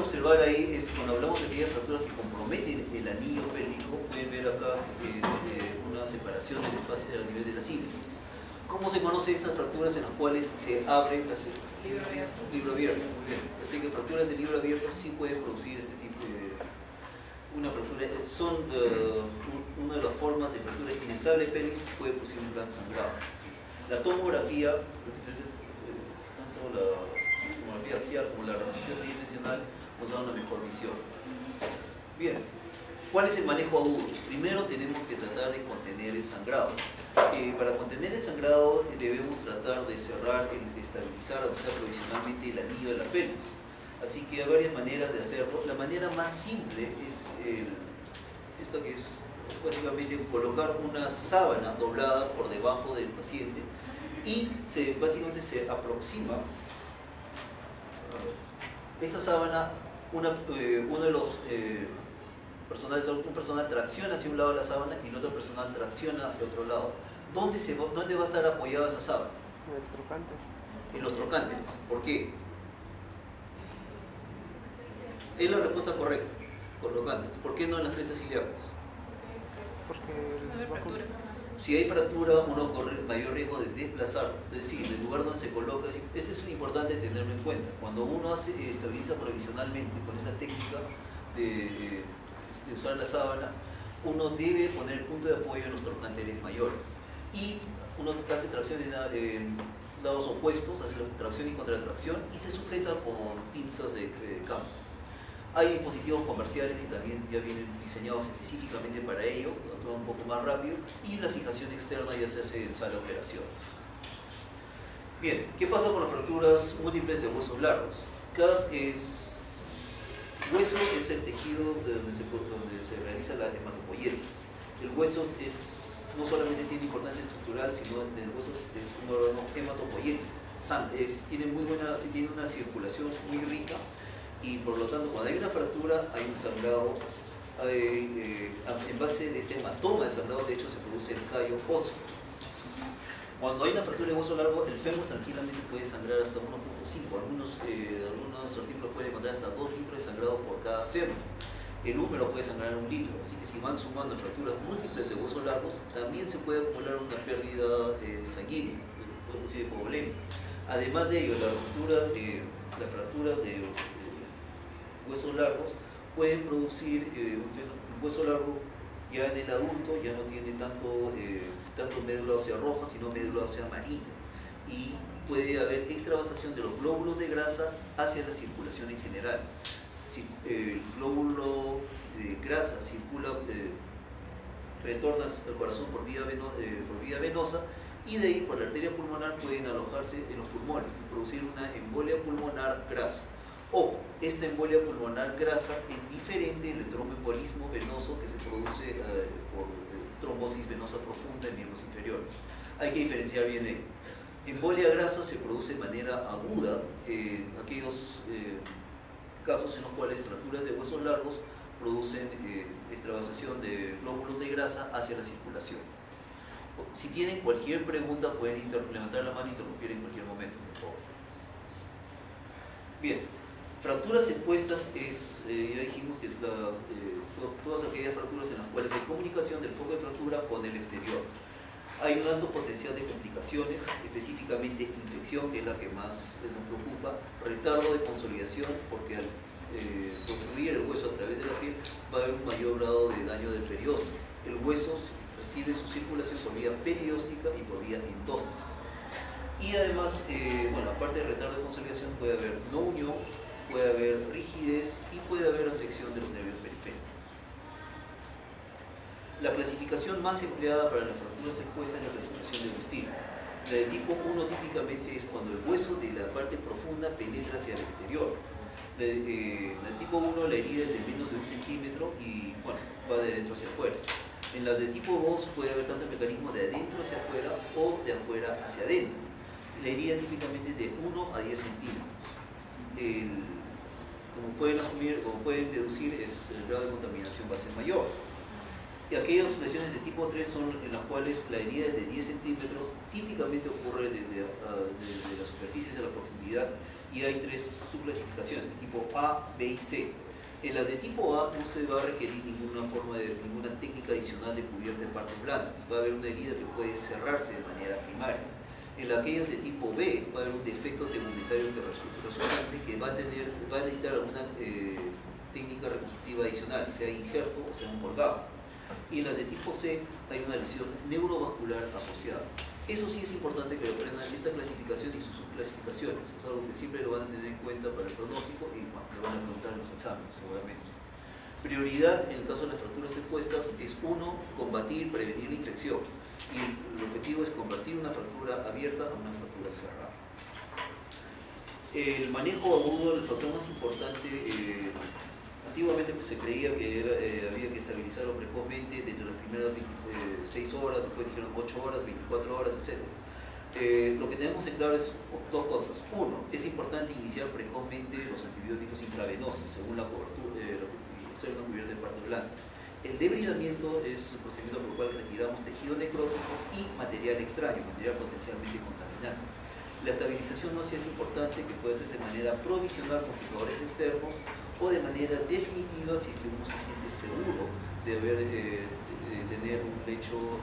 observar ahí es cuando hablamos de aquellas fracturas que comprometen el anillo pélvico, pueden ver acá una separación del espacio a nivel de la síntesis. ¿Cómo se conocen estas fracturas en las cuales se abre libro abierto? Muy bien. Así que fracturas de libro abierto sí pueden producir este tipo de una fractura. Son una de las formas de fractura inestable pelvis que puede producir un gran sangrado. La tomografía, tanto la tomografía axial como la radiografía tridimensional, nos da una mejor visión. Bien. ¿Cuál es el manejo agudo? Primero tenemos que tratar de contener el sangrado. Para contener el sangrado debemos tratar de cerrar, estabilizar, o sea, provisionalmente el anillo de la pelvis. Así que hay varias maneras de hacerlo. La manera más simple es esto que es básicamente colocar una sábana doblada por debajo del paciente y básicamente se aproxima esta sábana, uno de los un personal tracciona hacia un lado de la sábana y el otro personal tracciona hacia otro lado. ¿Dónde va a estar apoyada esa sábana? En los trocantes. En los trocantes. ¿Por qué? Es la respuesta correcta. Trocantes. ¿Por qué no en las crestas ilíacas? Porque si hay fractura, uno corre mayor riesgo de desplazar. Entonces, sí, en el lugar donde se coloca, eso es importante tenerlo en cuenta. Cuando uno estabiliza provisionalmente con esa técnica de usar la sábana, uno debe poner el punto de apoyo en los trocanteres mayores. Y uno hace tracción en lados opuestos, hace tracción y contratracción, y se sujeta con pinzas de campo. Hay dispositivos comerciales que también ya vienen diseñados específicamente para ello, actúan un poco más rápido, y la fijación externa ya se hace en sala de operaciones. Bien, ¿qué pasa con las fracturas múltiples de huesos largos? Hueso es el tejido donde se realiza la hematopoiesis. El hueso no solamente tiene importancia estructural, sino el hueso es un órgano hematopoyético. Tiene una circulación muy rica y por lo tanto cuando hay una fractura hay un sangrado. En base de este hematoma del sangrado, de hecho, se produce el callo óseo. Cuando hay una fractura de hueso largo, el fémur tranquilamente puede sangrar hasta 1.5. Algunos artículos pueden encontrar hasta 2 litros de sangrado por cada fémur. El húmero puede sangrar 1 litro. Así que si van sumando fracturas múltiples de huesos largos, también se puede acumular una pérdida sanguínea, puede producir hipovolemia. Además de ello, las fracturas de huesos largos pueden producir un hueso largo ya en el adulto, ya no tiene tanto médula ósea roja, sino médula ósea amarilla, y puede haber extravasación de los glóbulos de grasa hacia la circulación en general. Si el glóbulo de grasa retorna al corazón por vía venosa, y de ahí por la arteria pulmonar pueden alojarse en los pulmones y producir una embolia pulmonar grasa. Ojo, esta embolia pulmonar grasa es diferente del tromboembolismo venoso que se produce por trombosis venosa profunda en miembros inferiores. Hay que diferenciar bien ello. Embolia grasa se produce de manera aguda en aquellos casos en los cuales fracturas de huesos largos producen extravasación de glóbulos de grasa hacia la circulación. Si tienen cualquier pregunta, pueden levantar la mano e interrumpir en cualquier momento, por favor. Bien. Fracturas expuestas ya dijimos que son todas aquellas fracturas en las cuales hay comunicación del foco de fractura con el exterior. Hay un alto potencial de complicaciones, específicamente infección, que es la que más nos preocupa, retardo de consolidación, porque al construir el hueso a través de la piel va a haber un mayor grado de daño del periósteo. El hueso recibe su circulación por vía perióstica y por vía endóstica. Y además, aparte de retardo de consolidación, puede haber no unión, puede haber rigidez y puede haber afección de los nervios periféricos. La clasificación más empleada para las fracturas expuestas es la clasificación de Agustín. La de tipo 1 típicamente es cuando el hueso de la parte profunda penetra hacia el exterior. La de tipo 1 la herida es de menos de 1 centímetro y va de dentro hacia afuera. En las de tipo 2 puede haber tanto el mecanismo de adentro hacia afuera o de afuera hacia adentro. La herida típicamente es de 1 a 10 centímetros. Como pueden asumir o pueden deducir, el grado de contaminación va a ser mayor. Y aquellas lesiones de tipo 3 son en las cuales la herida es de 10 centímetros, típicamente ocurre desde la superficie hacia la profundidad y hay tres subclasificaciones, tipo A, B y C. En las de tipo A no se va a requerir ninguna técnica adicional de cubierta de partes blandas. Va a haber una herida que puede cerrarse de manera primaria. En aquellas de tipo B va a haber un defecto tegumentario que resultante que va a necesitar alguna técnica reconstructiva adicional, sea injerto o sea un colgado. Y en las de tipo C hay una lesión neurovascular asociada. Eso sí es importante que lo aprendan, esta clasificación y sus subclasificaciones. Es algo que siempre lo van a tener en cuenta para el pronóstico y bueno, lo van a preguntar en los exámenes, seguramente. Prioridad en el caso de las fracturas expuestas es 1. Combatir, prevenir la infección. Y el objetivo es convertir una fractura abierta a una fractura cerrada. El manejo agudo, el factor más importante, antiguamente pues, se creía que había que estabilizarlo precozmente dentro de las primeras 6 horas, después dijeron 8 horas, 24 horas, etc. Lo que tenemos en claro es dos cosas. 1. Es importante iniciar precozmente los antibióticos intravenosos según la cobertura, hacer una cubierta de partes blandas. El debridamiento es el procedimiento por el cual retiramos tejido necrótico y material extraño, material potencialmente contaminante. La estabilización ósea es importante, que puede hacerse de manera provisional con fijadores externos o de manera definitiva si es que uno se siente seguro de tener un lecho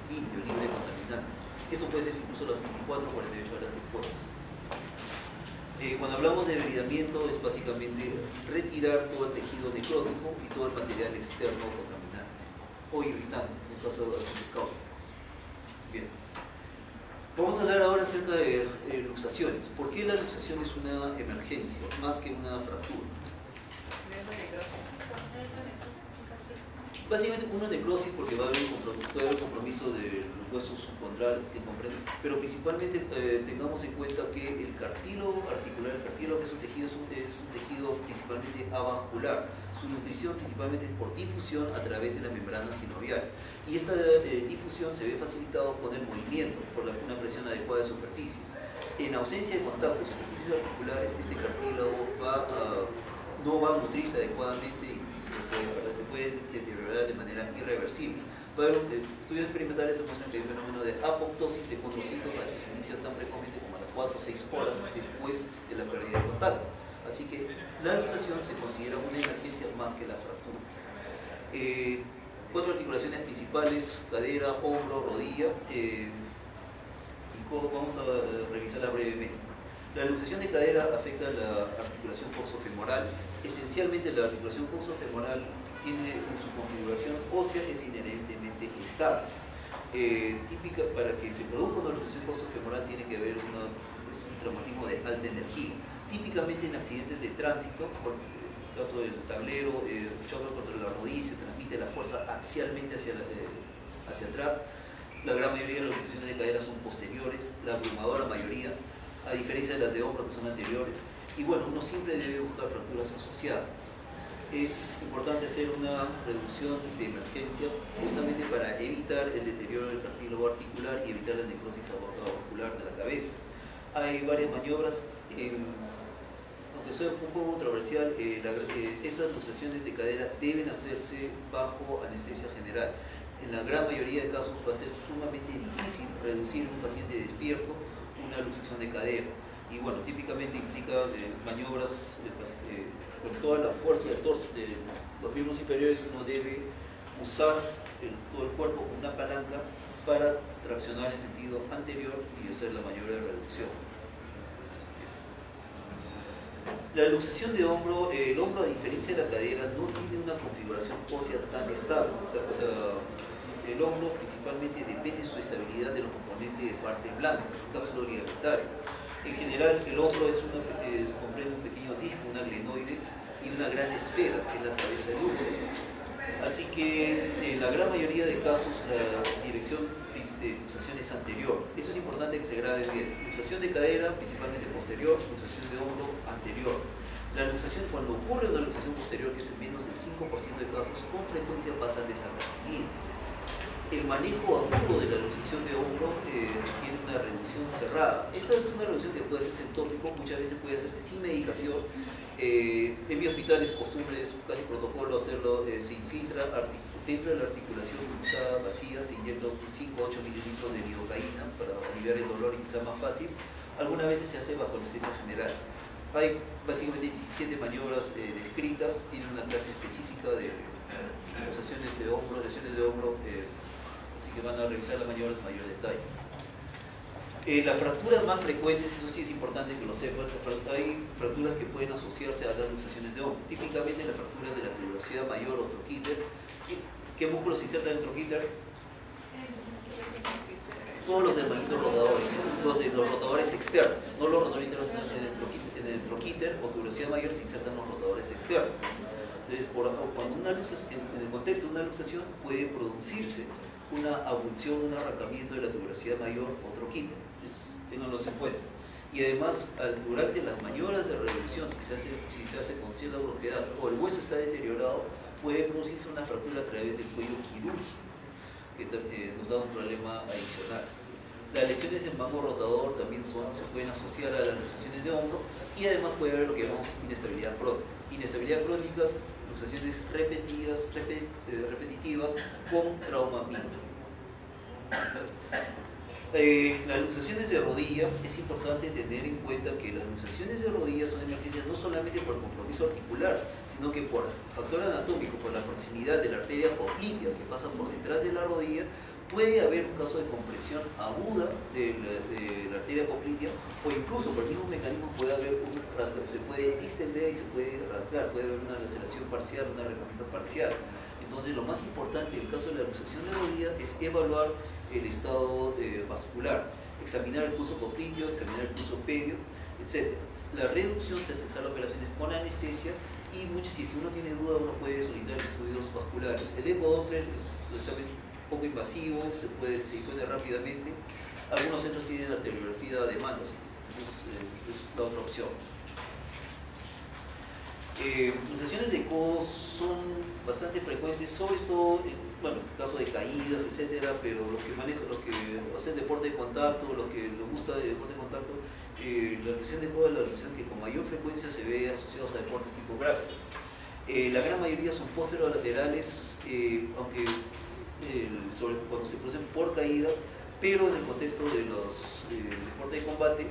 limpio, libre de contaminantes. Esto puede ser incluso las 24 o 48 horas después. Cuando hablamos de debridamiento es básicamente retirar todo el tejido necrótico y todo el material externo contaminante o irritante, en el caso de agentes cáusticos. Bien. Vamos a hablar ahora acerca de luxaciones. ¿Por qué la luxación es una emergencia más que una fractura? Básicamente una necrosis porque va a haber un compromiso de los huesos subcontrales que comprenden, pero principalmente tengamos en cuenta que el cartílago articular, el cartílago que es un tejido principalmente avascular. Su nutrición principalmente es por difusión a través de la membrana sinovial. Y esta difusión se ve facilitado con el movimiento, por una presión adecuada de superficies. En ausencia de contacto de superficies articulares, este cartílago no va a nutrirse adecuadamente y se puede deteriorar de manera irreversible. Pero estudios experimentales demuestran que hay un fenómeno de apoptosis de condrocitos que se inicia tan precozmente como a las 4 o 6 horas después de la pérdida de contacto. Así que la luxación se considera una emergencia más que la fractura. 4 articulaciones principales: cadera, hombro, rodilla. Vamos a revisarla brevemente. La luxación de cadera afecta a la articulación coxofemoral. Esencialmente la articulación coxofemoral tiene su configuración ósea, es inherentemente estable. Típica, para que se produzca una luxación coxofemoral tiene que haber es un traumatismo de alta energía. Típicamente en accidentes de tránsito, por el caso del tablero, choca contra la rodilla y se transmite la fuerza axialmente hacia atrás. La gran mayoría de las luxaciones de cadera son posteriores, la abrumadora mayoría, a diferencia de las de hombro que son anteriores. Y bueno, uno siempre debe buscar fracturas asociadas. Es importante hacer una reducción de emergencia justamente para evitar el deterioro del cartílago articular y evitar la necrosis avascular de la cabeza. Hay varias maniobras, aunque sea un poco controversial, estas luxaciones de cadera deben hacerse bajo anestesia general. En la gran mayoría de casos va a ser sumamente difícil reducir en un paciente despierto una luxación de cadera. Y bueno, típicamente implica maniobras con toda la fuerza del torso, de los miembros inferiores. Uno debe usar todo el cuerpo como una palanca para traccionar en sentido anterior y hacer la maniobra de reducción. La luxación de hombro, el hombro, a diferencia de la cadera, no tiene una configuración ósea tan estable. El hombro principalmente depende de su estabilidad de los componentes de partes blancas, el cápsulo ligamentario. En general, el hombro comprende un pequeño disco, una glenoide y una gran esfera, que es la cabeza del hombro. Así que en la gran mayoría de casos la dirección de luxación es anterior. Eso es importante que se grabe bien. Luxación de cadera, principalmente posterior; luxación de hombro, anterior. La luxación, cuando ocurre una luxación posterior, que es en menos del 5% de casos, con frecuencia pasan desapercibidas. El manejo agudo de la luxación de hombro requiere una reducción cerrada. Esta es una reducción que puede hacerse en tópico, muchas veces puede hacerse sin medicación. En mi hospital es costumbre, es casi protocolo hacerlo, se infiltra dentro de la articulación luxada vacía, se inyecta 5 o 8 mililitros de lidocaína para aliviar el dolor y que sea más fácil. Algunas veces se hace bajo anestesia general. Hay básicamente 17 maniobras descritas, tiene una clase específica de luxaciones de hombro, lesiones de hombro, así que van a revisar las maniobras en mayor detalle. Las fracturas más frecuentes, eso sí es importante que lo sepan, hay fracturas que pueden asociarse a las luxaciones de hombro. Típicamente las fracturas de la tuberosidad mayor o troquíter. ¿Qué músculos se insertan en el troquíter? Todos los del manguito rodador, los rotadores externos, no los rotadores internos. En el troquíter o tuberosidad mayor se insertan los rotadores externos. Entonces, cuando en el contexto de una luxación puede producirse una abulsión, un arrancamiento de la tuberosidad mayor o troquíter. Entonces, ténganlos en cuenta. Y además, durante las maniobras de reducción, si se hace con cierta brusquedad o el hueso está deteriorado, puede producirse una fractura a través del cuello quirúrgico, que nos da un problema adicional. Las lesiones en mango rotador también se pueden asociar a las luxaciones de hombro y además puede haber lo que llamamos inestabilidad crónica. Inestabilidad crónica, luxaciones repetitivas con trauma mínimo. Las luxaciones de rodilla, es importante tener en cuenta que las luxaciones de rodilla son emergencias no solamente por compromiso articular, sino que por factor anatómico, por la proximidad de la arteria poplitea que pasa por detrás de la rodilla. Puede haber un caso de compresión aguda de la arteria poplitea, o incluso por el mismo mecanismo puede haber se puede distender y se puede rasgar, puede haber una laceración parcial, un arrancamiento parcial. Entonces, lo más importante en el caso de la luxación de rodilla es evaluar el estado vascular, examinar el pulso popliteo, examinar el pulso pedio, etc. La reducción se hace en sala de operaciones con anestesia y si uno tiene duda, uno puede solicitar estudios vasculares. El ecodoppler es un examen poco invasivo, se dispone rápidamente. Algunos centros tienen arteriografía de demanda, es la otra opción. Luxaciones de codos son bastante frecuentes, sobre todo en caso de caídas, etcétera, pero los que hacen deporte de contacto, los que les gusta el deporte de contacto, la luxación de codo es la luxación que con mayor frecuencia se ve asociados a deportes tipo grappling. La gran mayoría son posterolaterales, aunque cuando se producen por caídas, pero en el contexto de los deportes de combate,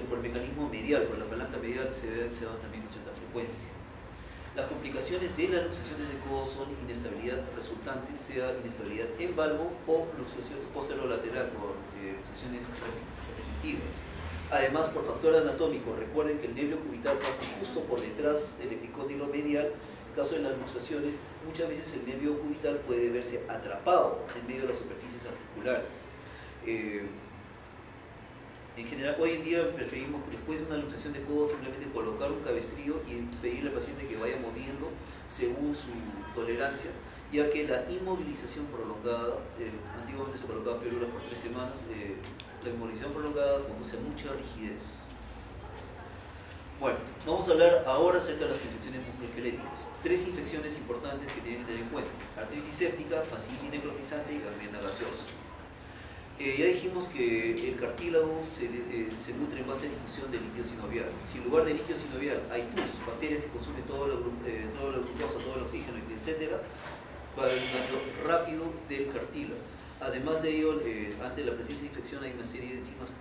por el mecanismo medial, por la palanca medial, se dan también con cierta frecuencia. Las complicaciones de las luxaciones de codo son inestabilidad resultante, sea inestabilidad en valvo o luxación posterolateral por luxaciones repetitivas. Además, por factor anatómico, recuerden que el nervio cubital pasa justo por detrás del epicóndilo medial. En caso de las luxaciones, muchas veces el nervio cubital puede verse atrapado en medio de las superficies articulares. En general, hoy en día preferimos, después de una luxación de codo, simplemente colocar un cabestrillo y pedirle al paciente que vaya moviendo según su tolerancia, ya que la inmovilización prolongada, antiguamente se colocaba férulas por 3 semanas, la inmovilización prolongada conduce a mucha rigidez. Bueno, vamos a hablar ahora acerca de las infecciones musculoesqueléticas. 3 infecciones importantes que tienen que tener en cuenta: artritis séptica, fascitis necrotizante y gangrena gaseosa. Ya dijimos que el cartílago se nutre en base a difusión de líquido sinovial. Si en lugar de líquido sinovial hay pus, bacterias que consumen todo la glucosa, todo el oxígeno, etc., va a haber un daño rápido del cartílago. Además de ello, ante la presencia de infección hay una serie de enzimas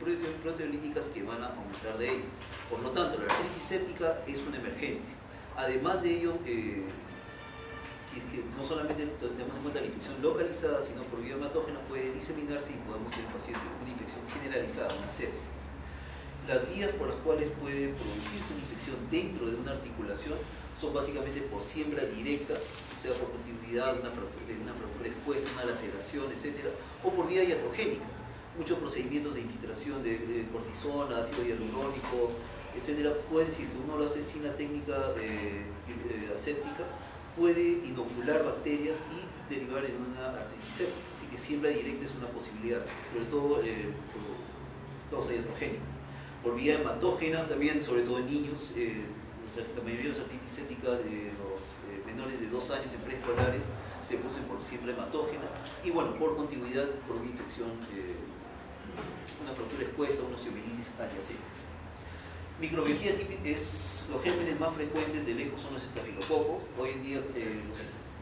proteolíticas que van a aumentar de ello. Por lo tanto, la artritis séptica es una emergencia. Además de ello, si es que no solamente tenemos en cuenta la infección localizada, sino por vía hematógena, puede diseminarse y podemos tener paciente con una infección generalizada, una sepsis. Las vías por las cuales puede producirse una infección dentro de una articulación son básicamente por siembra directa, o sea, por continuidad de una fractura expuesta, una laceración, etc., o por vía iatrogénica. Muchos procedimientos de infiltración de cortisona, ácido hialurónico, etc., pueden, si uno lo hace sin la técnica aséptica, puede inocular bacterias y derivar en una artritis séptica. Así que siembra directa es una posibilidad, sobre todo por causa iatrogénica. Por vía hematógena también, sobre todo en niños, la mayoría de las artritis sépticas de los menores de 2 años en preescolares se producen por siembra hematógena y bueno, por continuidad, por una infección, una fractura expuesta, una osteomielitis adyacente. Microbiología típica los gérmenes más frecuentes de lejos son los estafilococos. Hoy en día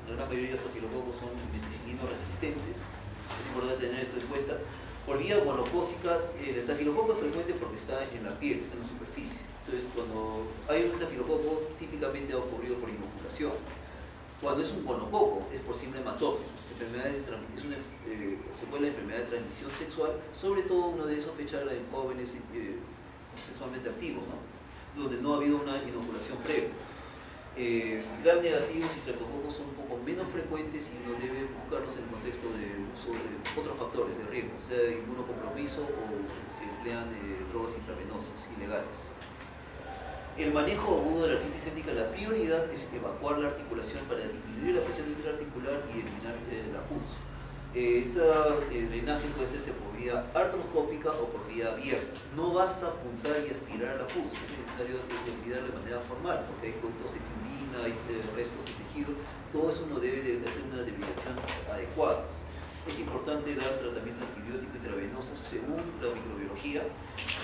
la gran mayoría de los estafilococos son meticilino resistentes. Es importante tener esto en cuenta. Por vía gonocócica, el estafilococo es frecuente porque está en la piel, está en la superficie. Entonces, cuando hay un estafilococo, típicamente ha ocurrido por inoculación. Cuando es un gonococo, es por simple hematógeno. Es una secuela de enfermedad de transmisión sexual, sobre todo uno de sospechar en jóvenes sexualmente activos, ¿no? Donde no ha habido una inoculación previa. Gram negativos y streptococos son un poco menos frecuentes y uno debe buscarlos en el contexto de uso de otros factores de riesgo, sea de inmunocompromiso o que emplean drogas intravenosas ilegales. El manejo agudo de la artritis séptica, la prioridad es evacuar la articulación para disminuir la presión intraarticular y eliminar la pus. Este drenaje puede hacerse por vía artroscópica o por vía abierta. No basta punzar y aspirar a la pus, es necesario olvidarla de manera formal, porque hay productos de tiurina, hay restos de tejido, todo eso uno debe de hacer una debilización adecuada. Es importante dar tratamiento antibiótico intravenoso según la microbiología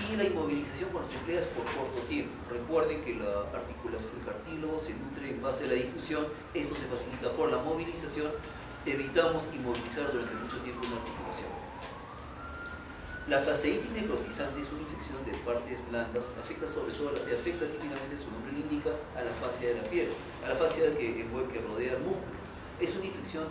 y la inmovilización cuando se emplea es por corto tiempo. Recuerden que la articulación, el cartílago se nutre en base a la difusión, esto se facilita por la movilización. Evitamos inmovilizar durante mucho tiempo una articulación. La fasciitis necrotizante es una infección de partes blandas, afecta sobre todo, afecta típicamente, su nombre lo indica, a la fascia de la piel, a la fascia que rodea el músculo. Es una infección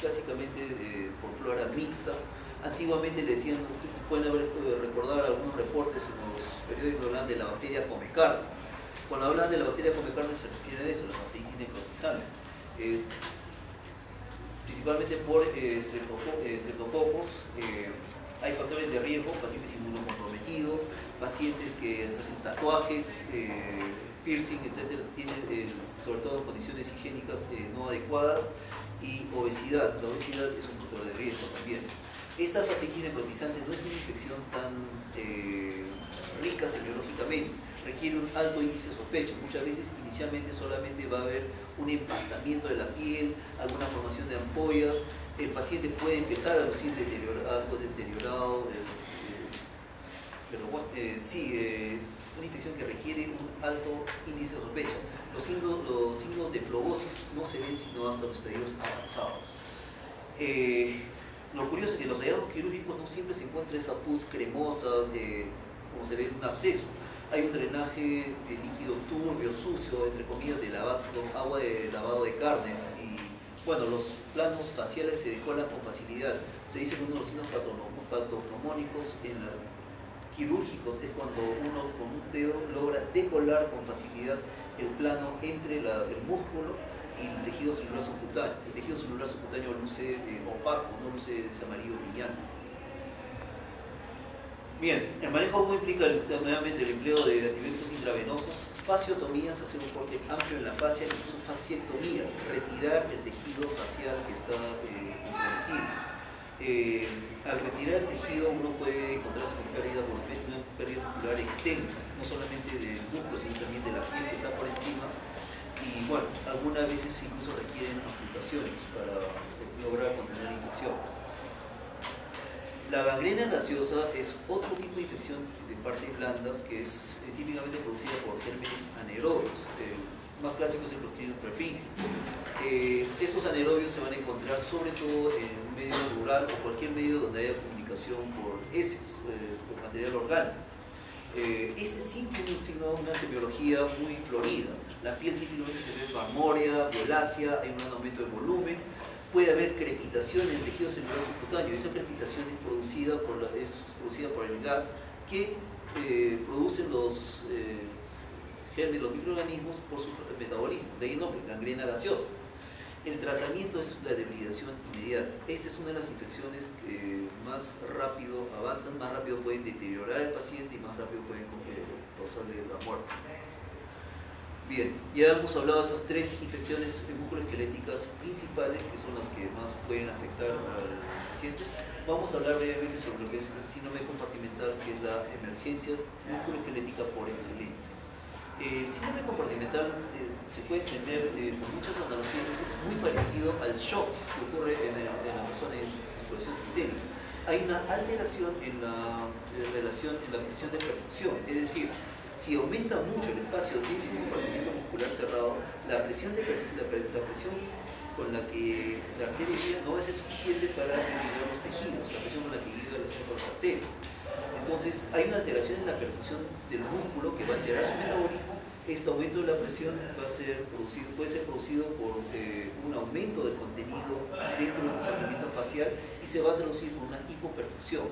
clásicamente por flora mixta. Antiguamente le decían, ustedes pueden recordar algunos reportes en los periódicos que hablan de la bacteria Come-Carne. Cuando hablan de la bacteria Come-Carne se refiere a eso, la fasciitis necrotizante. Principalmente por estreptococos, hay factores de riesgo, pacientes inmunocomprometidos, pacientes que hacen tatuajes, piercing, etc., tienen sobre todo condiciones higiénicas no adecuadas y obesidad. La obesidad es un factor de riesgo también. Esta fasciitis necrotizante no es una infección tan rica semiológicamente, requiere un alto índice de sospecha. Muchas veces inicialmente solamente va a haber un empastamiento de la piel, alguna formación de ampollas, el paciente puede empezar a lucir algo deteriorado, pero bueno, sí, es una infección que requiere un alto índice de sospecha. Los signos de flebosis no se ven sino hasta los estadios avanzados. Lo curioso es que en los hallazgos quirúrgicos no siempre se encuentra esa pus cremosa, como se ve en un absceso. Hay un drenaje de líquido turbio, sucio, entre comillas, de agua de lavado de carnes. Y bueno, los planos faciales se decoran con facilidad. Se dice que uno de los signos patognomónicos quirúrgicos es cuando uno con un dedo logra decolar con facilidad el plano entre el músculo y el tejido celular subcutáneo. El tejido celular subcutáneo luce opaco, no luce ese amarillo brillante. Bien, el manejo agudo implica nuevamente el empleo de antibióticos intravenosos, fasciotomías, hacer un corte amplio en la fascia, incluso fasciectomías, retirar el tejido facial que está comprometido. Al retirar el tejido uno puede encontrarse con una pérdida muscular extensa, no solamente del músculo, sino también de la piel que está por encima. Y bueno, algunas veces incluso requieren amputaciones para lograr contener la infección. La gangrena gaseosa es otro tipo de infección de partes blandas que es típicamente producida por gérmenes anaerobios. Más clásico es el Clostridium perfringens. Estos anaerobios se van a encontrar sobre todo en un medio rural o cualquier medio donde haya comunicación por heces, por material orgánico. Este sí tiene una semiología muy florida. La piel típicamente se ve marmórea, violácea, hay un gran aumento de volumen. Puede haber crepitación en el tejido celular subcutáneo. Esa crepitación es producida por el gas que producen los gérmenes, los microorganismos por su metabolismo, de ahí el nombre, gangrena gaseosa. El tratamiento es la debilización inmediata. Esta es una de las infecciones que más rápido avanzan, más rápido pueden deteriorar al paciente y más rápido pueden causarle la muerte. Bien, ya hemos hablado de esas tres infecciones musculoesqueléticas principales que son las que más pueden afectar al paciente. Vamos a hablar brevemente sobre lo que es el síndrome compartimental, que es la emergencia musculoesquelética por excelencia. El síndrome compartimental se puede entender por muchas analogías, es muy parecido al shock que ocurre en la persona en circulación sistémica. Hay una alteración en la relación, en la presión de perfusión, es decir, si aumenta mucho el espacio dentro de un compartimento muscular cerrado, la presión con la que la arteria irriga no va a ser suficiente para irrigar los tejidos, la presión con la que irriga las arterias. Entonces hay una alteración en la perfusión del músculo que va a alterar su metabolismo. Este aumento de la presión va a ser producido, puede ser producido por un aumento del contenido dentro del compartimento facial y se va a traducir por una hipoperfusión.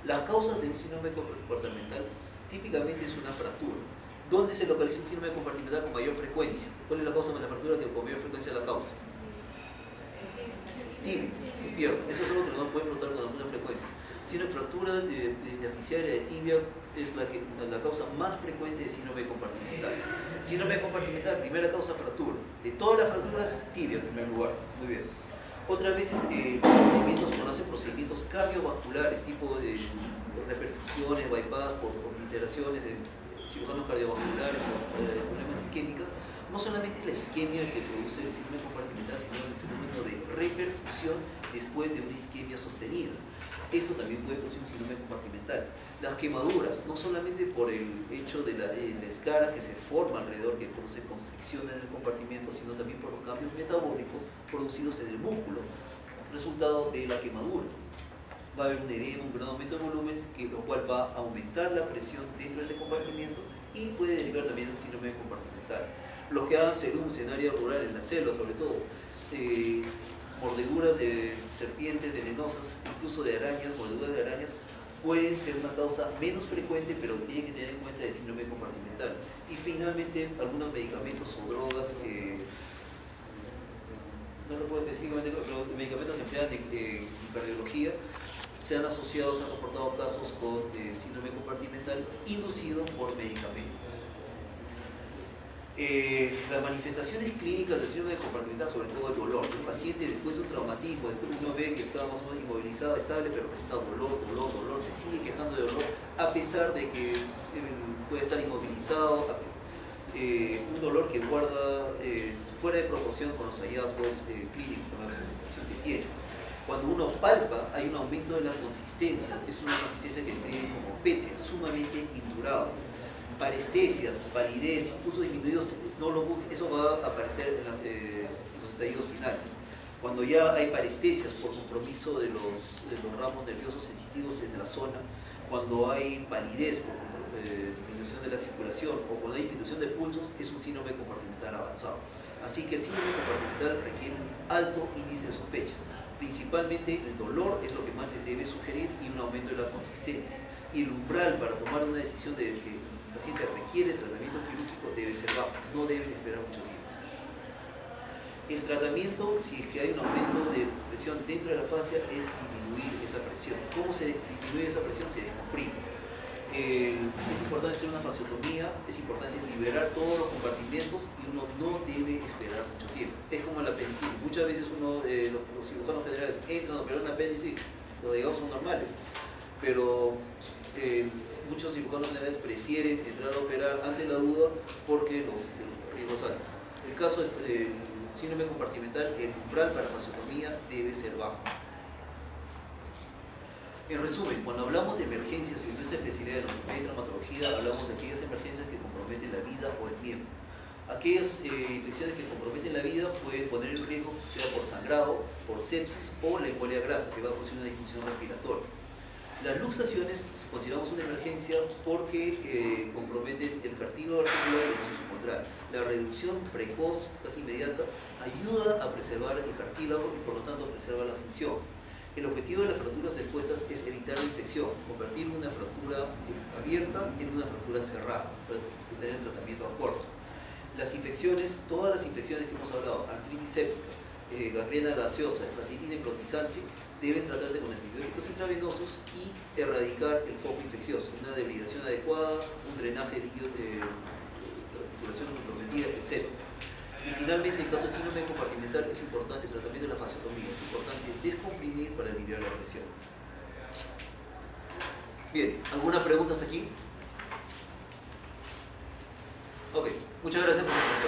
Las causas de un síndrome compartimental típicamente es una fractura. ¿Dónde se localiza el síndrome compartimental con mayor frecuencia? ¿Cuál es la causa de la fractura que con mayor frecuencia la causa? Tibia, pierna. Eso es algo que no puede flotar con alguna frecuencia. Si una fractura de afixiaria de tibia es la causa más frecuente de síndrome compartimental. Síndrome compartimental, primera causa, fractura. De todas las fracturas, tibia en primer lugar. Muy bien. Otras veces conocen procedimientos cardiovasculares, tipo de reperfusiones, bypass, por obliteraciones de cirujanos cardiovasculares, problemas isquémicas. No solamente es la isquemia el que produce el síndrome compartimental, sino el fenómeno de reperfusión después de una isquemia sostenida. Eso también puede producir un síndrome compartimental. Las quemaduras, no solamente por el hecho de la escara que se forma alrededor, que produce constricción en el compartimento, sino también por los cambios metabólicos producidos en el músculo, resultado de la quemadura. Va a haber un edema, un gran aumento de volumen, lo cual va a aumentar la presión dentro de ese compartimento y puede derivar también de un síndrome compartimental. Los que hagan serums en área rural, en la selva sobre todo, mordeduras de serpientes venenosas, incluso de arañas, mordeduras de arañas, pueden ser una causa menos frecuente, pero tienen que tener en cuenta el síndrome compartimental. Y finalmente, algunos medicamentos o drogas que, no lo puedo específicamente, pero medicamentos que emplean en cardiología, se han asociado, se han reportado casos con síndrome compartimental inducido por medicamentos. Las manifestaciones clínicas del síndrome compartimental, sobre todo el dolor. El paciente después de un traumatismo, después uno ve que está más o menos inmovilizado, estable, pero presenta dolor, se sigue quejando de dolor a pesar de que puede estar inmovilizado, un dolor que guarda fuera de proporción con los hallazgos clínicos, con la presentación que tiene. Cuando uno palpa, hay un aumento de la consistencia, es una consistencia que describe como pétrea, sumamente indurado. Parestesias, palidez, incluso disminuidos, eso va a aparecer en los estadios finales. Cuando ya hay parestesias por compromiso de los ramos nerviosos sensitivos en la zona, cuando hay palidez por disminución de la circulación o cuando hay disminución de pulsos, es un síndrome compartimental avanzado. Así que el síndrome compartimental requiere un alto índice de sospecha. Principalmente el dolor es lo que más les debe sugerir y un aumento de la consistencia. Y el umbral para tomar una decisión de que el paciente requiere tratamiento quirúrgico debe ser bajo, no deben esperar mucho tiempo. El tratamiento, si es que hay un aumento de presión dentro de la fascia, es disminuir esa presión. ¿Cómo se disminuye esa presión? Se descomprime. Es importante hacer una fasciotomía, es importante liberar todos los compartimentos y uno no debe esperar mucho tiempo. Es como el apendicitis. Muchas veces los cirujanos generales entran a operar un apéndice, los digamos son normales, pero muchos cirujanos generales prefieren entrar a operar ante la duda porque los riesgos altos. El caso del síndrome compartimental, el umbral para fasciotomía debe ser bajo. En resumen, cuando hablamos de emergencias en nuestra especialidad de neurología y traumatología, hablamos de aquellas emergencias que comprometen la vida o el miembro. Aquellas infecciones que comprometen la vida pueden poner en riesgo, sea por sangrado, por sepsis o la embolia grasa, que va a producir una disfunción respiratoria. Las luxaciones consideramos una emergencia porque comprometen el cartílago articular y el músculo contrario. La reducción precoz, casi inmediata, ayuda a preservar el cartílago y por lo tanto preserva la función. El objetivo de las fracturas expuestas es evitar la infección, convertir una fractura abierta en una fractura cerrada, para tener el tratamiento a corto. Las infecciones, todas las infecciones que hemos hablado, artritis séptica, gangrena gaseosa, fascitis necrotizante, deben tratarse con antibióticos intravenosos y erradicar el foco infeccioso, una debridación adecuada, un drenaje líquido de articulaciones comprometidas, etc. Y finalmente, en caso de síndrome compartimental, es importante el tratamiento de la fasciotomía, es importante descomprimir para aliviar la presión. Bien, ¿alguna pregunta hasta aquí? Ok, muchas gracias por su atención.